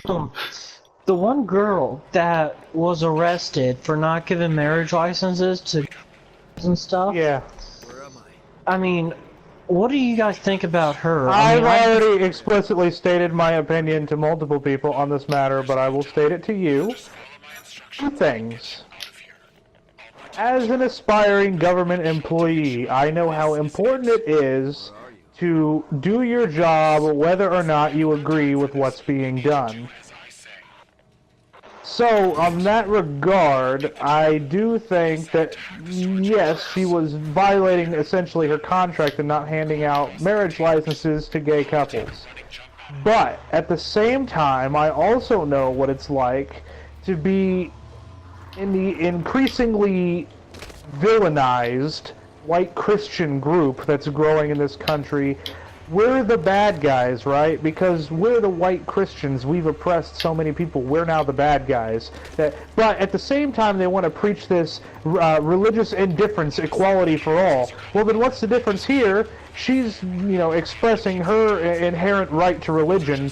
Um, the one girl that was arrested for not giving marriage licenses to and stuff. Yeah. I mean, what do you guys think about her? I've already explicitly stated my opinion to multiple people on this matter, but I will state it to you. Two things. As an aspiring government employee, I know how important it is to do your job whether or not you agree with what's being done. So, on that regard, I do think that, yes, she was violating essentially her contract and not handing out marriage licenses to gay couples. But, at the same time, I also know what it's like to be in the increasingly villainized white Christian group that's growing in this country. We're the bad guys, right? Because we're the white Christians. We've oppressed so many people. We're now the bad guys. But at the same time, they want to preach this religious indifference, equality for all. Well, then what's the difference here? She's, expressing her inherent right to religion.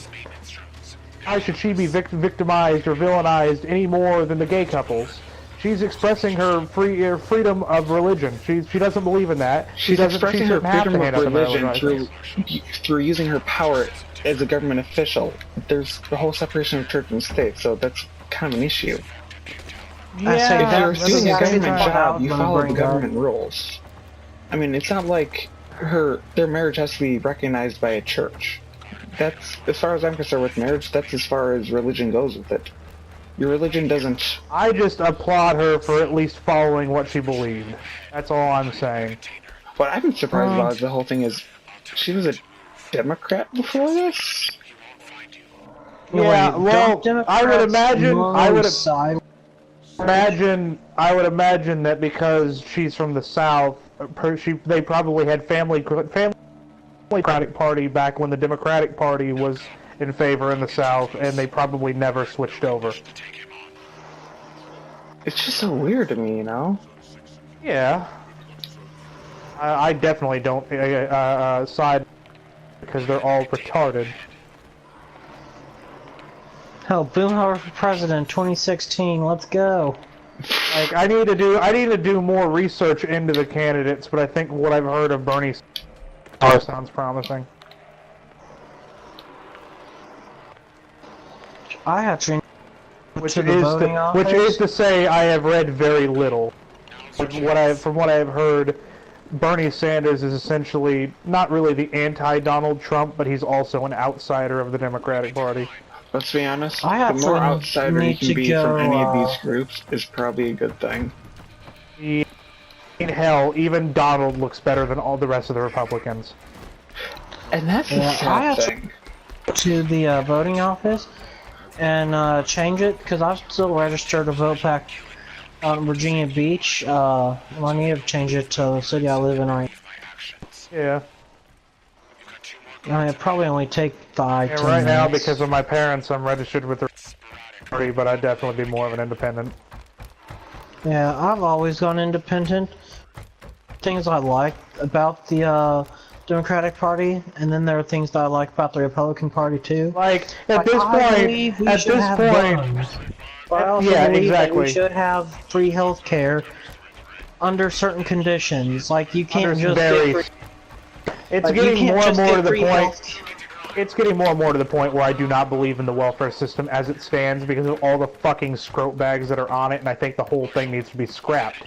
Why should she be victimized or villainized any more than the gay couples? She's expressing her freedom of religion. She doesn't believe in that. She's expressing her freedom of religion through using her power as a government official. There's the whole separation of church and state, so that's kind of an issue. Yeah, if you're doing a government job, you follow the government rules. I mean, it's not like their marriage has to be recognized by a church. That's, as far as I'm concerned with marriage, that's as far as religion goes with it. Your religion doesn't... I just applaud her for at least following what she believed. That's all I'm saying. What I've been surprised about the whole thing is, she was a Democrat before this? Yeah, well, I would imagine that because she's from the South, they probably had family Democratic Party back when the Democratic Party was in favor in the South, and they probably never switched over. It's just so weird to me, Yeah. I definitely don't side because they're all retarded. Hell, Boomhauer for president 2016, let's go. Like, I need to do more research into the candidates, but I think what I've heard of Bernie sounds promising. I actually which is to say I have read very little. From what I have heard, Bernie Sanders is essentially not really the anti-Donald Trump, but he's also an outsider of the Democratic Party. Let's be honest, the more outsider you can be from any of these groups is probably a good thing. Hell, even Donald looks better than all the rest of the Republicans. And that's the sad thing. To the voting office and change it, because I'm still registered to vote back on Virginia Beach. I need to change it to the city I live in right now. Yeah. I mean, it probably only take 5 yeah, 10 right minutes. now, because of my parents, I'm registered with the party, but I'd definitely be more of an independent. Yeah, I've always gone independent. Things I like about the Democratic Party, and then there are things that I like about the Republican Party too. Like at this point, I also yeah, believe exactly. that we should have free health care under certain conditions. Like you can't It's getting more and more to the point. It's getting more and more to the point where I do not believe in the welfare system as it stands because of all the fucking scrote bags that are on it, and I think the whole thing needs to be scrapped.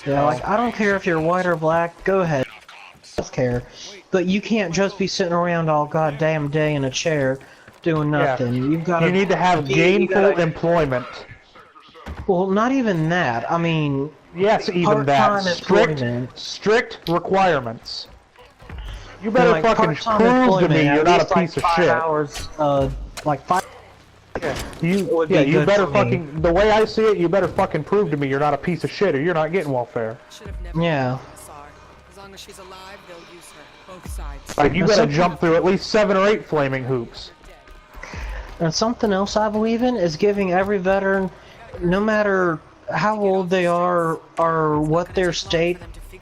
Yeah, like I don't care if you're white or black. Go ahead, healthcare, but you can't just be sitting around all goddamn day in a chair doing nothing. Yeah. You need to have gainful employment. Well, not even that. I mean, yes, even that. Strict requirements. You better fucking prove to me you're not a piece of shit. Hours, like 5. Yeah, you better fucking. The way I see it, you better fucking prove to me you're not a piece of shit, or you're not getting welfare. Yeah. As long as she's alive, they'll use her. Both sides. Like you gotta jump through at least 7 or 8 flaming hoops. And something else I believe in is giving every veteran, no matter how old they are or what their state,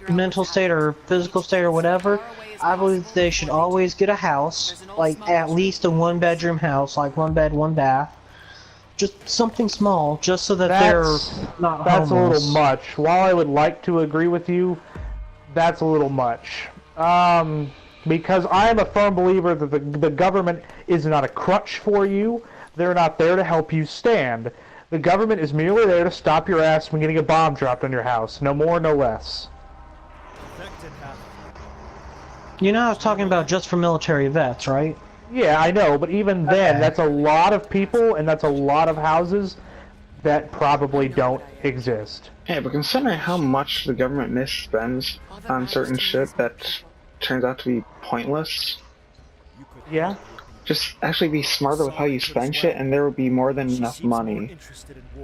mental state or physical state or whatever, I believe they should always get a house, like at least a one-bedroom house, like 1 bed, 1 bath. Just something small, just so that they're not That's a homeless. little much. While I would like to agree with you, that's a little much. Because I am a firm believer that the government is not a crutch for you. They're not there to help you stand. The government is merely there to stop your ass from getting a bomb dropped on your house. No more, no less. You know, I was talking about just for military vets, right? Yeah, I know, but even then, Okay. that's a lot of people, and that's a lot of houses that probably don't exist. Yeah, but considering how much the government misspends on certain shit that turns out to be pointless, Yeah? just actually be smarter with how you spend shit, and there will be more than enough money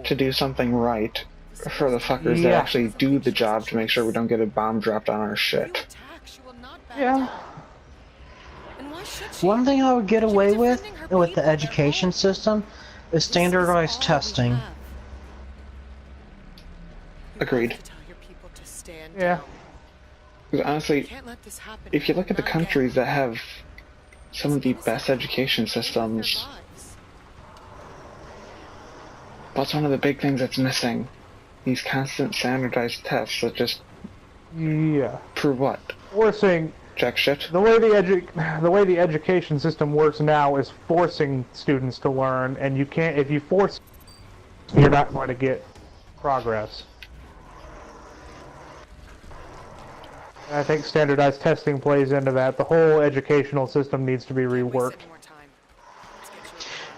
to do something right for the fuckers that Yeah. actually do the job to make sure we don't get a bomb dropped on our shit. Yeah. One thing I would get away with the education system is standardized testing. Agreed. Yeah. Because honestly, if you look at the countries that have some of the best education systems, that's one of the big things that's missing. These constant standardized tests that just Yeah. prove what? Forcing Jack shit. the way the education system works now is forcing students to learn, and you can't if you force, you're not going to get progress. And I think standardized testing plays into that. The whole educational system needs to be reworked.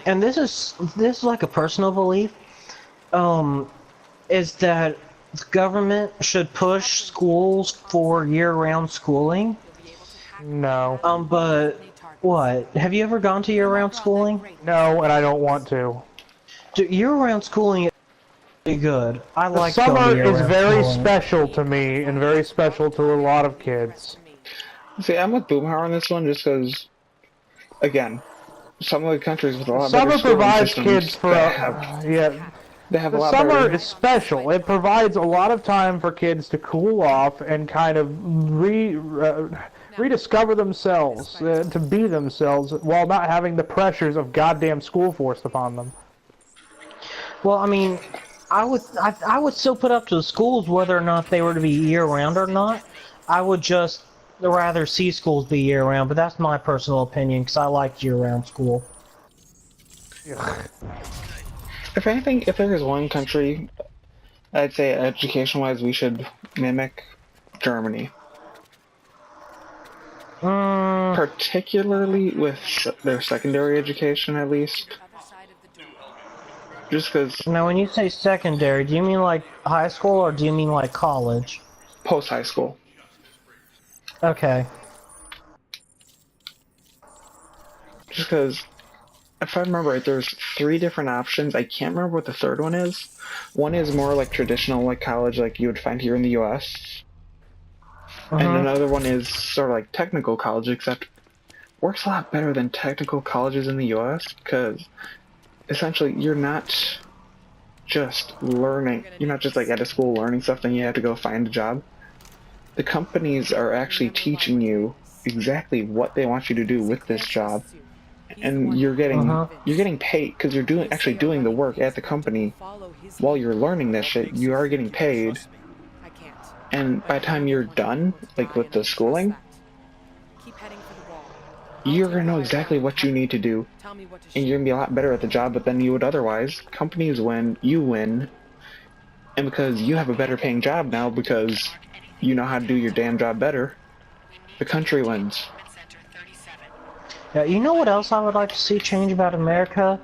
And this is like a personal belief, is that the government should push schools for year-round schooling. No. But what? Have you ever gone to year-round schooling? No, and I don't want to. Year-round schooling is pretty good. I The like going to summer is year-round very schooling. special to me, and very special to a lot of kids. See, I'm with Boomhauer on this one just because, again, some of the countries with a lot Summer better schooling provides systems kids for that have, they have a The lot summer better. is special. It provides a lot of time for kids to cool off and kind of rediscover themselves, to be themselves, while not having the pressures of goddamn school forced upon them. Well, I mean, I would still put up to the schools whether or not they were to be year-round or not. I would just rather see schools be year-round, but that's my personal opinion because I like year-round school. If anything, if there is one country, I'd say education-wise we should mimic Germany. Particularly with their secondary education, at least. Just because Now, when you say secondary, do you mean like high school or do you mean like college? post-high school. Okay. Just because, if I remember right, there's 3 different options. I can't remember what the third one is. One is more like traditional, like college, like you would find here in the U.S. And another one is sort of like technical college, except works a lot better than technical colleges in the U.S. because essentially you're not just learning. You're not just like at a school learning stuff, then you have to go find a job. The companies are actually teaching you exactly what they want you to do with this job. And you're getting paid because you're actually doing the work at the company while you're learning that shit. You are getting paid, and by the time you're done, like with the schooling, you're gonna know exactly what you need to do, and you're gonna be a lot better at the job than you would otherwise. Companies win, you win, and because you have a better paying job now because you know how to do your damn job better, the country wins. Yeah, you know what else I would like to see change about America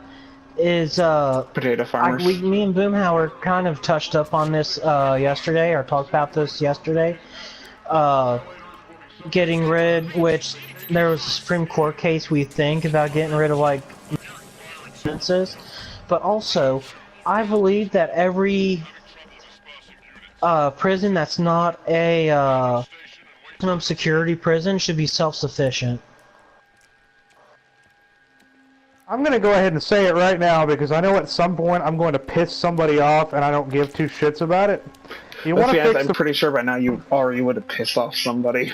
is Potato farmers. me and Boomhauer kind of touched up on this yesterday, or talked about this yesterday. Getting rid, which there was a Supreme Court case we think about getting rid of like sentences, but also I believe that every prison that's not a maximum security prison should be self-sufficient. I'm going to go ahead and say it right now because I know at some point I'm going to piss somebody off and I don't give 2 shits about it. You want Let's be to honest, fix I'm pretty sure by now you already would have pissed off somebody.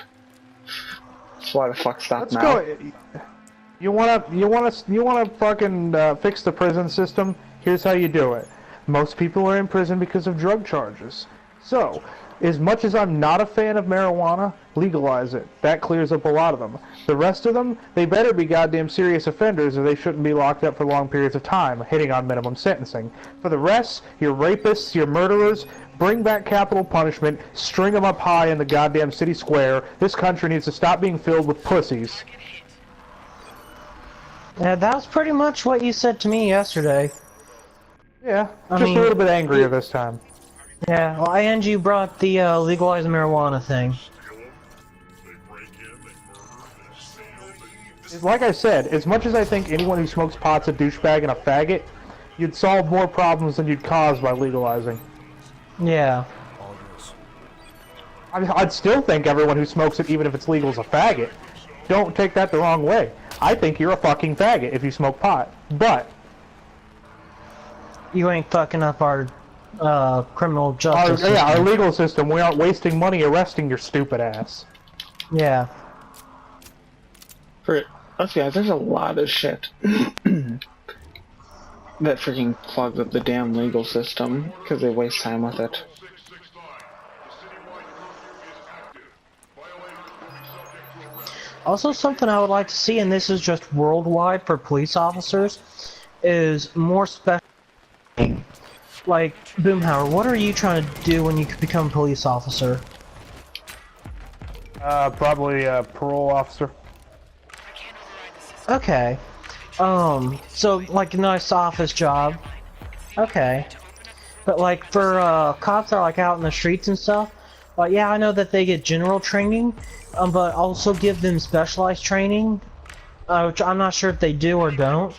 So why the fuck stop Let's now? go. You wanna fucking fix the prison system? Here's how you do it. Most people are in prison because of drug charges. So, as much as I'm not a fan of marijuana, legalize it. That clears up a lot of them. The rest of them, they better be goddamn serious offenders or they shouldn't be locked up for long periods of time, hitting on minimum sentencing. For the rest, your rapists, your murderers, bring back capital punishment, string them up high in the goddamn city square. This country needs to stop being filled with pussies. Yeah, that was pretty much what you said to me yesterday. Yeah, I just mean, a little bit angrier this time. Yeah, well, and you brought the legalized marijuana thing. Like I said, as much as I think anyone who smokes pot's a douchebag and a faggot, you'd solve more problems than you'd cause by legalizing. Yeah. I'd still think everyone who smokes it, even if it's legal, is a faggot. Don't take that the wrong way. I think you're a fucking faggot if you smoke pot. But You ain't fucking up our criminal justice system. our legal system. We aren't wasting money arresting your stupid ass. Yeah. Let's be honest, there's a lot of shit that freaking clogs up the damn legal system because they waste time with it. Also, something I would like to see, and this is just worldwide for police officers, is more special. Like, Boomhauer, what are you trying to do when you become a police officer? Probably a parole officer. Okay. So, like, a nice office job. Okay. But, like, for, cops that are, like, out in the streets and stuff, yeah, I know that they get general training, but also give them specialized training, which I'm not sure if they do or don't.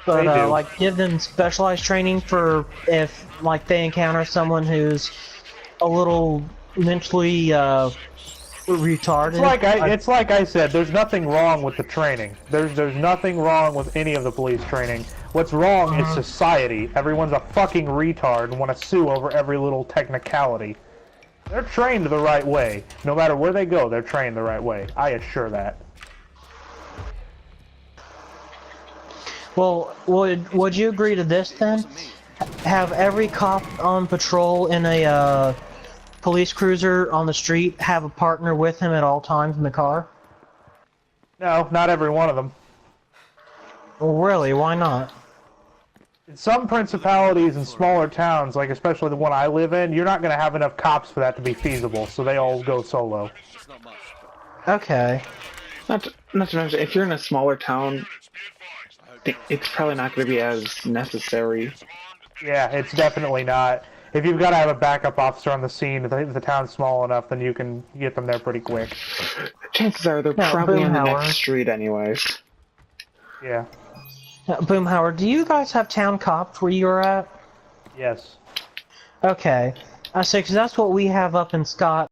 But, They do. like, give them specialized training for if, like, they encounter someone who's a little mentally, retarded. It's like I said, there's nothing wrong with the training. There's nothing wrong with any of the police training. What's wrong is society. Everyone's a fucking retard and want to sue over every little technicality. They're trained the right way. No matter where they go, they're trained the right way. I assure that. Well, would you agree to this then? Have every cop on patrol in a police cruiser on the street have a partner with him at all times in the car? No, not every one of them. Well, really? Why not? In some principalities and smaller towns, like especially the one I live in, you're not going to have enough cops for that to be feasible, so they all go solo. Okay. Not to mention, if you're in a smaller town, it's probably not going to be as necessary. Yeah, it's definitely not. If you've got to have a backup officer on the scene, if the town's small enough, then you can get them there pretty quick. Chances are they're Yeah, probably on the Boomhauer. next street anyways. Yeah. Boomhauer, do you guys have town cops where you're at? Yes. Okay. I say, because that's what we have up in Scott.